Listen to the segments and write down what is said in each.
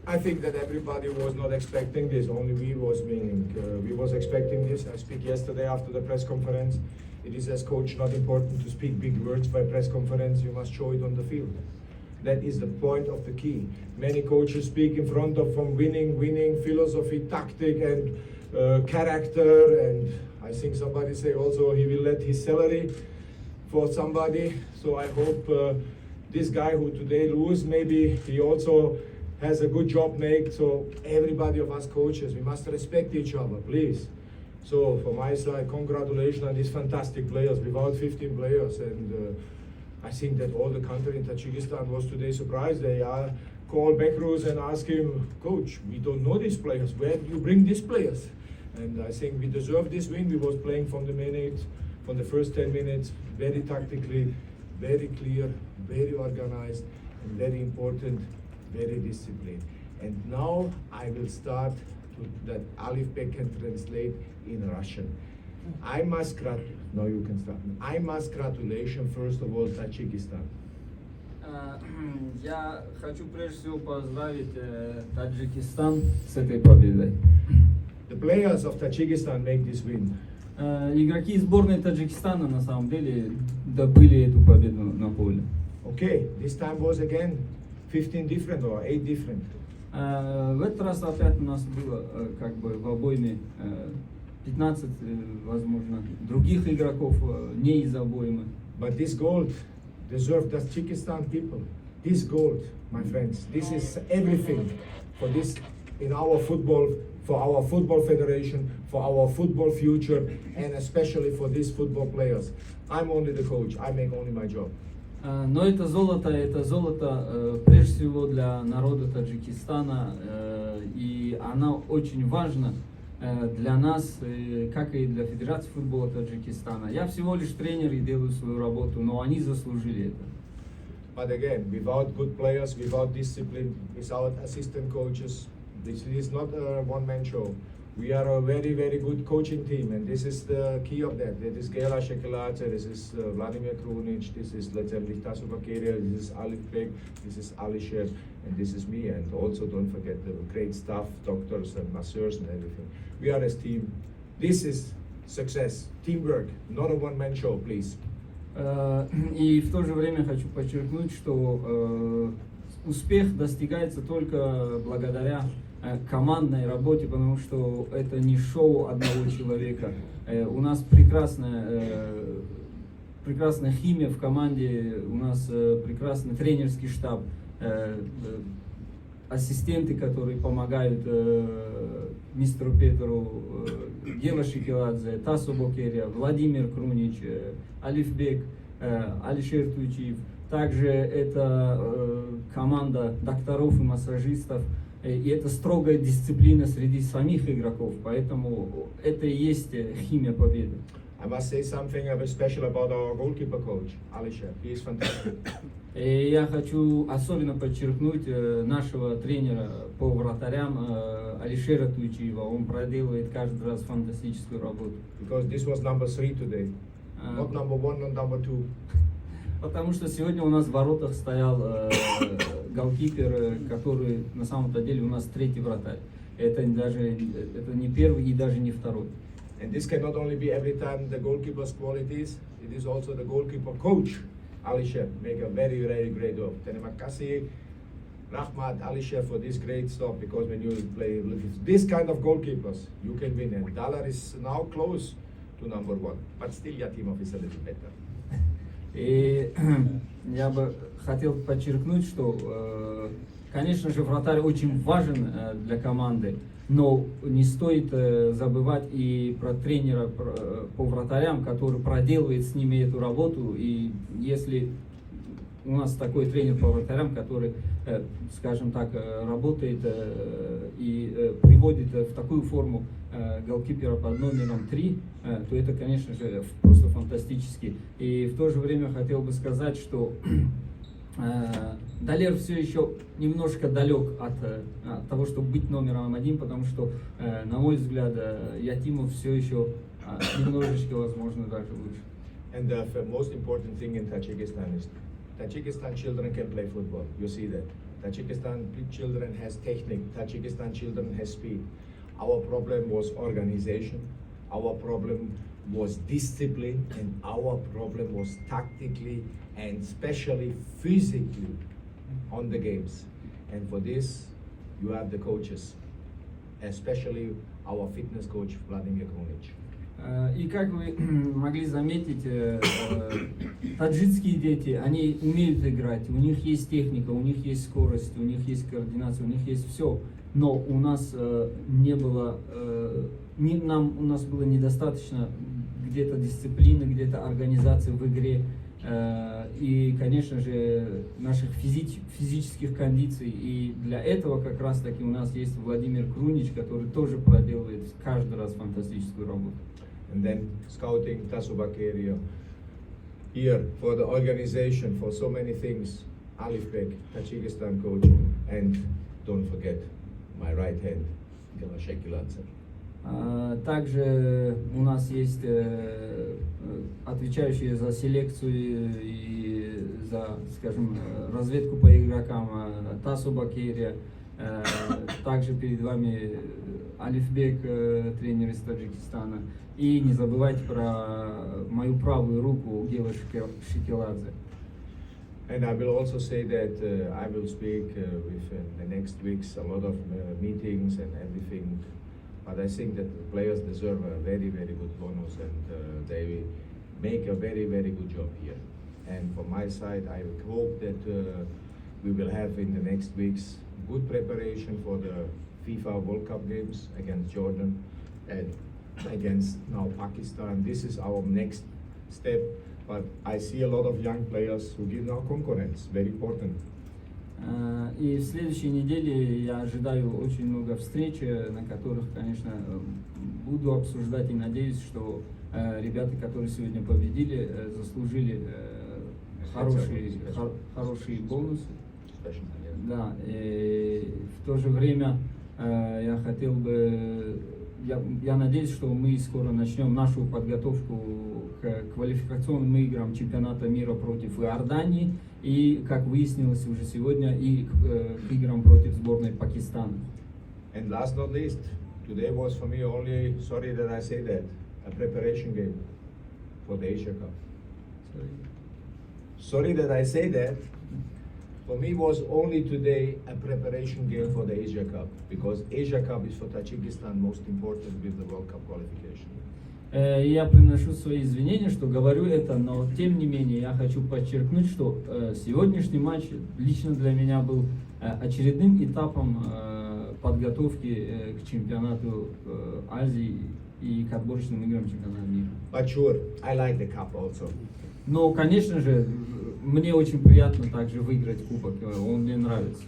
I think that everybody was not expecting this. Only we was winning. We was expecting this. I speak yesterday after the press conference. It is as coach not important to speak big words by press conference. You must show it on the field. That is the point of the key. Many coaches speak in front of from winning, philosophy, tactic, and character. And I think somebody say also he will let his salary for somebody. So I hope this guy who today lose, maybe he also has a good job made. So everybody of us coaches, we must respect each other, please. So from my side, congratulations on these fantastic players. Without 15 players, and I think that all the country in Tajikistan was today surprised. They call Bekruz and ask him, Coach, we don't know these players. Where do you bring these players? And I think we deserve this win. We was playing from the first 10 minutes, very tactically, very clear, very organized, and very important, very disciplined. And now I will start that Alif Bek can translate in Russian. I must congratulation first of all Tajikistan. Я хочу прежде всего поздравить Таджикистан с этой победой. The players of Tajikistan make this win. Игроки сборной Таджикистана на самом деле добыли эту победу на поле. Okay, this time was again 15 different or 8 different. В этот раз опять у нас было как бы в обойме 15, возможно, других игроков не из обоймы. But this gold deserved Tajikistan people. This gold, my friends, this is everything for this in our football, for our football federation, for our football future, and especially for these football players. I'm only the coach. I make only my job. Но это золото прежде всего для народа Таджикистана, и оно очень важно для нас, как и для Федерации футбола Таджикистана. Я всего лишь тренер и делаю свою работу, но они заслужили это. But again, without good players, without discipline, without assistant coaches, this is not a one-man show. We are a very, very good coaching team, and this is the key of that. This is Gela Shekeladze, this is Vladimir Krunic, this is letztendlich Tasso Bakeria, this is Alif Bek, this is Alisher, and this is me. And also don't forget the great staff, doctors and masseurs and everything. We are a team. This is success, teamwork, not a one-man show, please. И в то же время хочу подчеркнуть, что успех достигается только благодаря командной работе, потому что это не шоу одного человека. У нас прекрасная химия в команде, у нас прекрасный тренерский штаб, ассистенты, которые помогают мистеру Петру, Гела Шекеладзе, Тассо Бокерия, Владимир Крунич, Алиф Бек, Алишер Туйчиев. Также это команда докторов и массажистов. И это строгая дисциплина среди самих игроков, поэтому это и есть химия победы. I must say something special about our goalkeeper coach, Alisher. He is fantastic. И я хочу особенно подчеркнуть нашего тренера по вратарям Алишера Туйчиева. Он проделывает каждый раз фантастическую работу. Because this was number 3 today, not number 1 and number 2. Потому что сегодня у нас в воротах стоял голкипер, который на самом-то деле у нас третий вратарь. Это не первый и даже не второй. And this cannot only be every time the goalkeeper's qualities, it is also the goalkeeper coach, Alisher, make a very, very great job. Terima kasih, Rahmat, Alisher, for this great stuff, because when you play with this kind of goalkeepers, you can win. And Dalar is now close to number 1, but still Yatimov is a little better. И я бы хотел подчеркнуть, что, конечно же, вратарь очень важен для команды, но не стоит забывать и про тренера по вратарям, который проделывает с ними эту работу. И если у нас такой тренер по вратарям, который, скажем так, работает и приводит в такую форму голкипера под номером 3, то это, конечно же, просто фантастически. И в то же время хотел бы сказать, что Далер все еще немножко далек от того, чтобы быть номером 1, потому что, на мой взгляд, Ятимов все еще немножечко, возможно, даже лучше. And the most important thing in Tajikistan is Tajikistan children can play football. You see that. Tajikistan children has technique, Tajikistan children has speed. Our problem was organization, our problem was discipline, and our problem was tactically and especially physically on the games. And for this, you have the coaches, especially our fitness coach Vladimir Krunic. И как вы могли заметить, таджикские дети, они умеют играть, у них есть техника, у них есть скорость, у них есть координация, у них есть все. Но у нас не было, у нас было недостаточно где-то дисциплины, где-то организации в игре. И, конечно же, наших физических кондиций. И для этого как раз таки у нас есть Владимир Крунич, который тоже проделывает каждый раз фантастическую работу. And then scouting Tasubakir here for the organization, for so many things. Alif Bek, Tajikistan coach, and don't forget my right hand, Gilashek Giladze. Также у нас есть отвечающие за селекцию и за, скажем, разведку по игрокам Тасу Бакерия. Также перед вами Алифбек, тренер из Таджикистана. И не забывайте про мою правую руку Гела Шикеладзе. And I will also say that I will speak within the next weeks a lot of meetings and everything. But I think that the players deserve a very, very good bonus, and they make a very, very good job here. And from my side, I hope that we will have in the next weeks good preparation for the FIFA World Cup games against Jordan and against now Pakistan. This is our next step. But I see a lot of young players who give now concurrence, very important. И в следующей неделе я ожидаю очень много встреч, на которых, конечно, буду обсуждать и надеюсь, что ребята, которые сегодня победили, заслужили хорошие бонусы. Да, и в то же время я хотел бы, я надеюсь, что мы скоро начнем нашу подготовку к квалификационным играм чемпионата мира против Иордании и, как выяснилось уже сегодня, и к играм против сборной Пакистана. And last not least, today was for me only, sorry that I say that, a preparation game for the Asia Cup. Sorry that I say that. For me was only today a preparation game for the Asia Cup, because Asia Cup is for Tajikistan most important with the World Cup qualification. Я приношу свои извинения, что говорю это, но тем не менее я хочу подчеркнуть, что сегодняшний матч лично для меня был очередным этапом подготовки к чемпионату Азии и к отборочным играм чемпионата мира. But sure, I like the cup also. Но, конечно же, мне очень приятно также выиграть кубок, он мне нравится.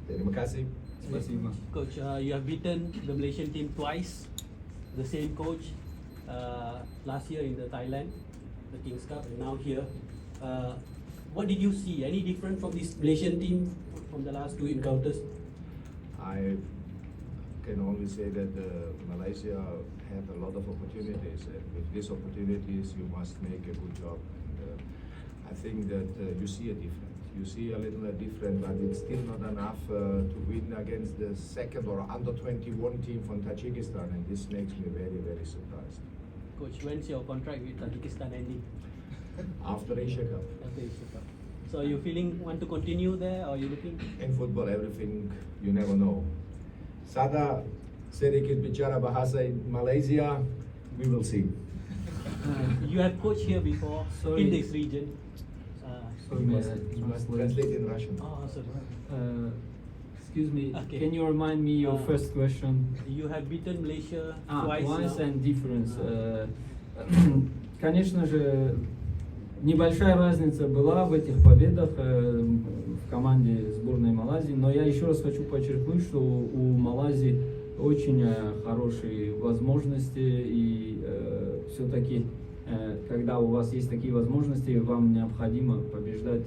Terima kasih. Спасибо. Coach, you have beaten the Malaysian team twice, the same coach, last year in the Thailand, the Kings Cup, and now here. What did you see? Any different from this Malaysian team from the last two encounters? I can only say that Malaysia have a lot of opportunities, and with these opportunities you must make a good job. And, I think that you see a different. You see a little different, but it's still not enough to win against the second or under 21 team from Tajikistan, and this makes me very, very surprised. Coach, when's your contract with Tajikistan ending? After Asia Cup. After Asia Cup. So are you feeling want to continue there, or are you looking? In football, everything you never know. Sada sedikit bicara bahasa in Malaysia, we will see. You have coached here before Sorry. in this region. Sorry, You must translate in Russian. Oh, sorry. Excuse me, Okay. can you remind me your first question? You have beaten Malaysia Twice now. and difference. Конечно же, небольшая разница была в этих победах в команде сборной Малайзии, но я еще раз хочу подчеркнуть, что у Малайзии очень хорошие возможности, и все-таки, когда у вас есть такие возможности, вам необходимо побеждать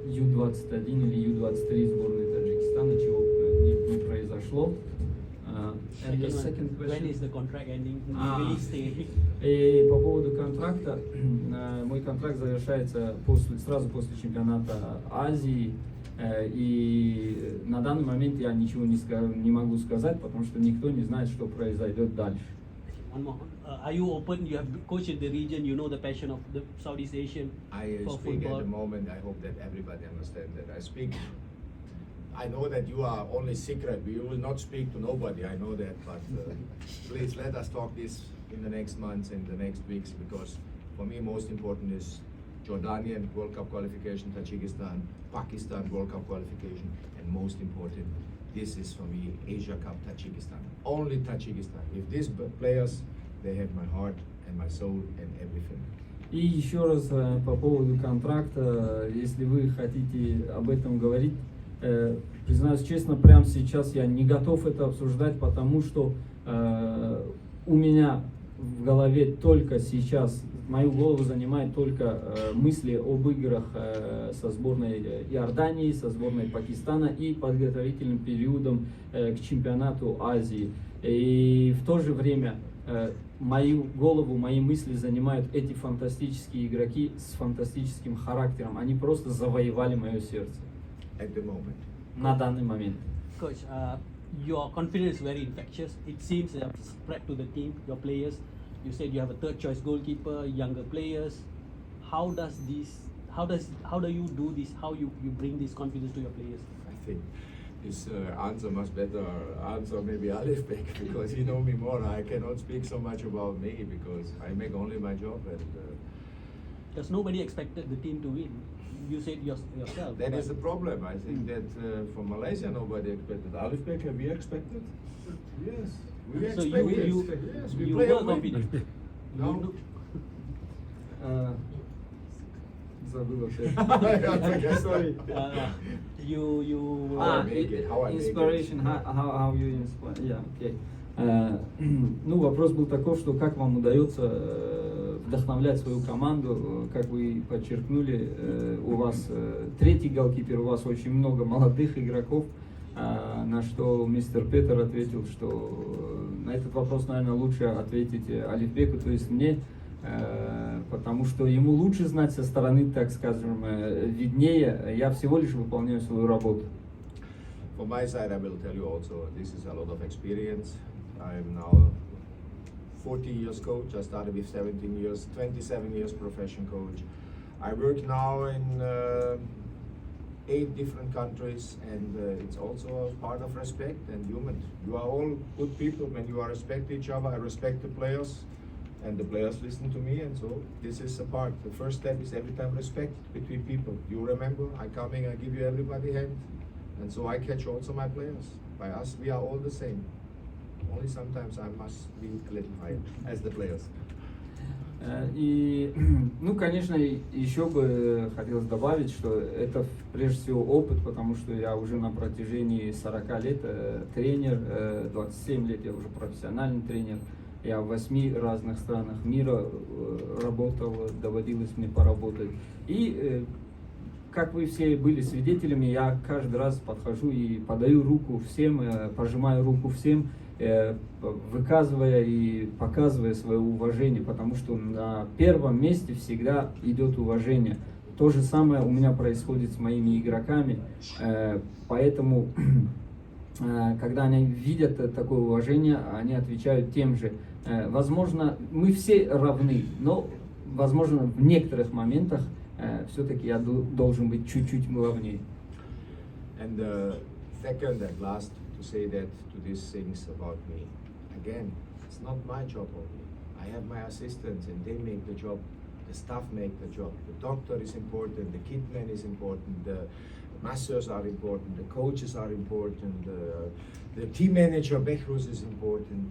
Ю-21 или Ю-23 сборной Таджикистана, чего не произошло. second Yes, one. second When question. is the contract ending? Will Ah. you really stay? И по поводу контракта, мой контракт завершается сразу после чемпионата Азии, и на данный момент я ничего не могу сказать, потому что никто не знает, что произойдет дальше. One more. Are you open? You have coached in the region. You know the passion of the Southeast Asian I for speak football. at the moment. I hope that everybody understands that I speak. I know that you are only secret. You will not speak to nobody. I know that, but please let us talk this in the next months and the next weeks, because for me most important is Jordanian World Cup qualification, Tajikistan, Pakistan World Cup qualification, and most important, this is for me Asia Cup Tajikistan. Only Tajikistan. If these players, they have my heart and my soul and everything. И еще раз по поводу контракта, если вы хотите об этом говорить, признаюсь честно, прямо сейчас я не готов это обсуждать, потому что у меня в голове только сейчас, мою голову занимает только мысли об играх со сборной Иордании, со сборной Пакистана и подготовительным периодом к чемпионату Азии. И в то же время мою голову, мои мысли занимают эти фантастические игроки с фантастическим характером. Они просто завоевали мое сердце At the moment. на данный момент. Coach, your confidence is very infectious. It seems that spread to the team, your players. You said you have a third choice goalkeeper, younger players. How do you do this? How you bring this confidence to your players? I think this answer must better answer maybe Alif Bek, because he know me more. I cannot speak so much about me because I make only my job, and Because nobody expected the team to win. You said yourself. that but is the problem. I think that from Malaysia nobody expected. Alif Bek, have we expected? Yes, we So expected. you Yes, we you play were a win. confident. No. Забыл опять. Sorry. You I make it, how I make it. Inspiration, how you inspire, yeah, okay. Ну, вопрос был таков, что как вам удается вдохновлять свою команду, как вы подчеркнули, у вас третий голкипер, у вас очень много молодых игроков, на что мистер Петер ответил, что на этот вопрос, наверное, лучше ответить Алифбеку, то есть мне, потому что ему лучше знать со стороны, так скажем, виднее, я всего лишь выполняю свою работу. From my side, I will tell you also, this is a lot of experience. I'm now 40 years coach. I started with 17 years, 27 years profession coach. I work now in 8 different countries, and it's also a part of respect and human. You are all good people when you are respect each other. I respect the players, and the players listen to me, and so this is a part. The first step is every time respect between people. You remember, I come in, I give you everybody hand, and so I catch also my players. By us, we are all the same. Only sometimes I must be a little higher as the players. И, ну, конечно, еще бы хотелось добавить, что это прежде всего опыт, потому что я уже на протяжении 40 лет тренер, 27 лет я уже профессиональный тренер. Я в 8 разных странах мира работал, доводилось мне поработать. И, как вы все были свидетелями, я каждый раз подхожу и подаю руку всем, пожимаю руку всем, выказывая и показывая свое уважение, потому что на первом месте всегда идет уважение. То же самое у меня происходит с моими игроками, поэтому, когда они видят такое уважение, они отвечают тем же. Возможно, мы все равны, но, возможно, в некоторых моментах все-таки я должен быть чуть-чуть главнее. And second and last, to say that to these things about me, again, it's not my job only. I have my assistants and they make the job, the staff make the job. The doctor is important, the kitman is important, the masseurs are important, the coaches are important, the team manager Behrus is important.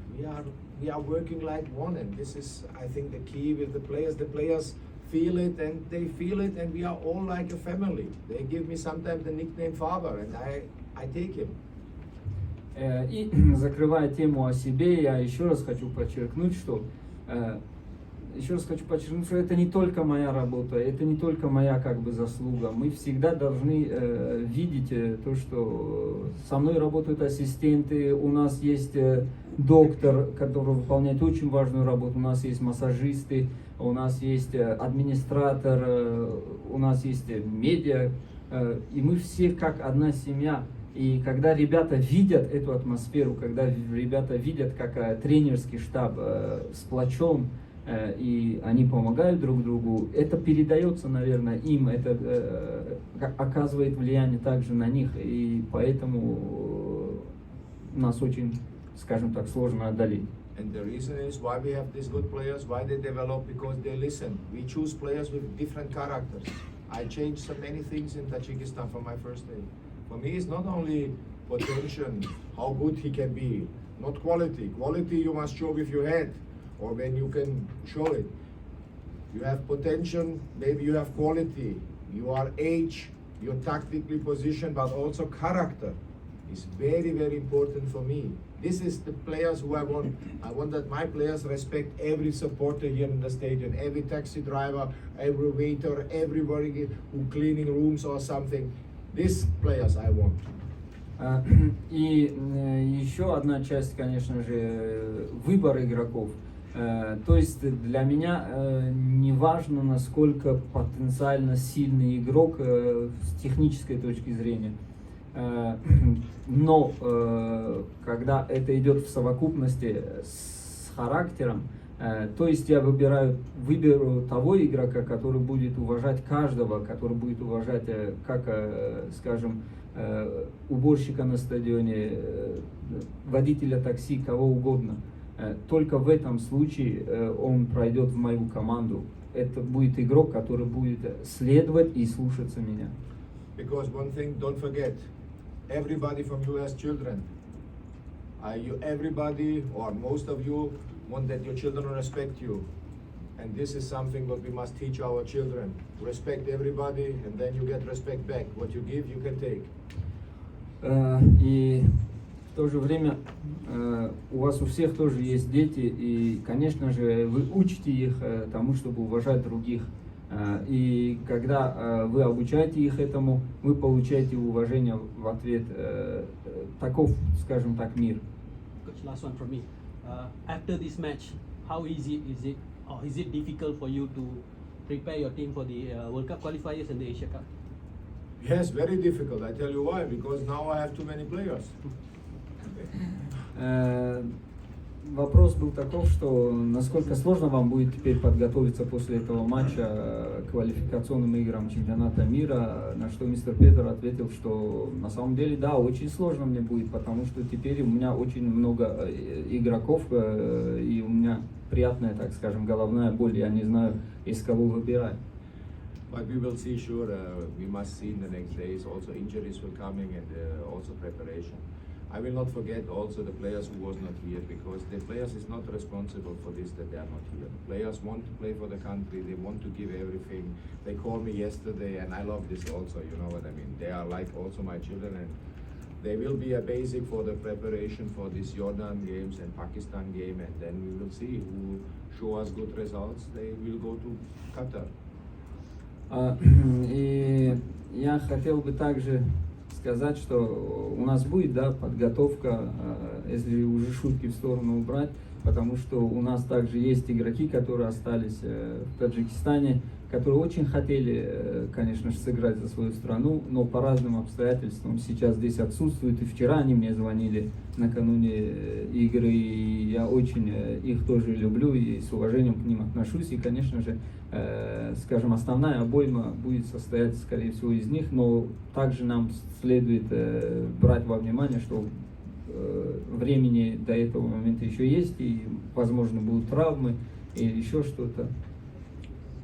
We are working like one, and this is, I think, the key with the players. The players feel it and they feel it, and we are all like a family. They give me sometimes the nickname father, and I take him. И закрывая тему о себе, я еще раз хочу подчеркнуть, что еще раз хочу подчеркнуть, что это не только моя работа, это не только моя как бы заслуга. Мы всегда должны видеть то, что со мной работают ассистенты, у нас есть доктор, который выполняет очень важную работу, у нас есть массажисты, у нас есть администратор, у нас есть медиа, и мы все как одна семья. И когда ребята видят эту атмосферу, когда ребята видят, как тренерский штаб сплочен, и они помогают друг другу, это передается, наверное, им, это оказывает влияние также на них, и поэтому нас очень, скажем так, сложно одолеть. And the reason is why we have these good players, why they develop, because they listen. We choose players with different characters. I changed so many things in Tajikistan from my first day. For me, it's not only potential, how good he can be, not quality. Quality you must show with your head, or when you can show it. You have potential, maybe you have quality. You are age, you're tactically positioned, but also character is very, very important for me. This is the players who I want. I want that my players respect every supporter here in the stadium, every taxi driver, every waiter, everybody who cleaning rooms or something. These players I want. И еще одна часть, конечно же, выбор игроков. То есть для меня не важно, насколько потенциально сильный игрок с технической точки зрения. Но когда это идет в совокупности с характером, то есть я выберу того игрока, который будет уважать каждого, который будет уважать, как, скажем, уборщика на стадионе, водителя такси, кого угодно. Только в этом случае он пройдет в мою команду. Это будет игрок, который будет следовать и слушаться меня. Because one thing, don't forget, everybody from you has children. Everybody or most of you want that your children respect you. And this is something that we must teach our children. Respect everybody and then you get respect back. What you give, you can take. И в то же время у вас у всех тоже есть дети, и, конечно же, вы учите их тому, чтобы уважать других. И когда вы обучаете их этому, вы получаете уважение в ответ. Таков, скажем так, мир. Coach, last one from me. After this match, how easy is it, or is it difficult for you to prepare your team for the World Cup qualifiers and the Asia Cup? Yes, very difficult. I tell you why. Because now I have too many players. Вопрос был таков, что насколько сложно вам будет теперь подготовиться после этого матча к квалификационным играм чемпионата мира, на что мистер Петер ответил, что на самом деле да, очень сложно мне будет, потому что теперь у меня очень много игроков, и у меня приятная, так скажем, головная боль, я не знаю, из кого выбирать. But we will see, sure, we must see in the next days, also injuries will coming and also preparation. I will not forget also the players who was not here, because the players is not responsible for this, that they are not here. Players want to play for the country, they want to give everything. They called me yesterday and I love this also, you know what I mean. They are like also my children, and they will be a basic for the preparation for this Jordan games and Pakistan game, and then we will see who show us good results. They will go to Qatar. И я хотел бы также сказать, что у нас будет, да, подготовка, если уже шутки в сторону убрать, потому что у нас также есть игроки, которые остались в Таджикистане, которые очень хотели, конечно же, сыграть за свою страну, но по разным обстоятельствам сейчас здесь отсутствуют. И вчера они мне звонили накануне игры, и я очень их тоже люблю и с уважением к ним отношусь. И, конечно же, скажем, основная обойма будет состоять, скорее всего, из них, но также нам следует брать во внимание, что времени до этого момента еще есть, и, возможно, будут травмы или еще что-то.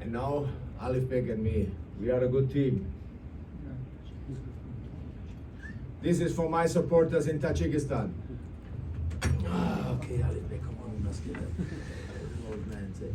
And now, Alif Bek and me, we are a good team. This is for my supporters in Tajikistan. Okay, Alif Bek, come on, we must get it. Old man said.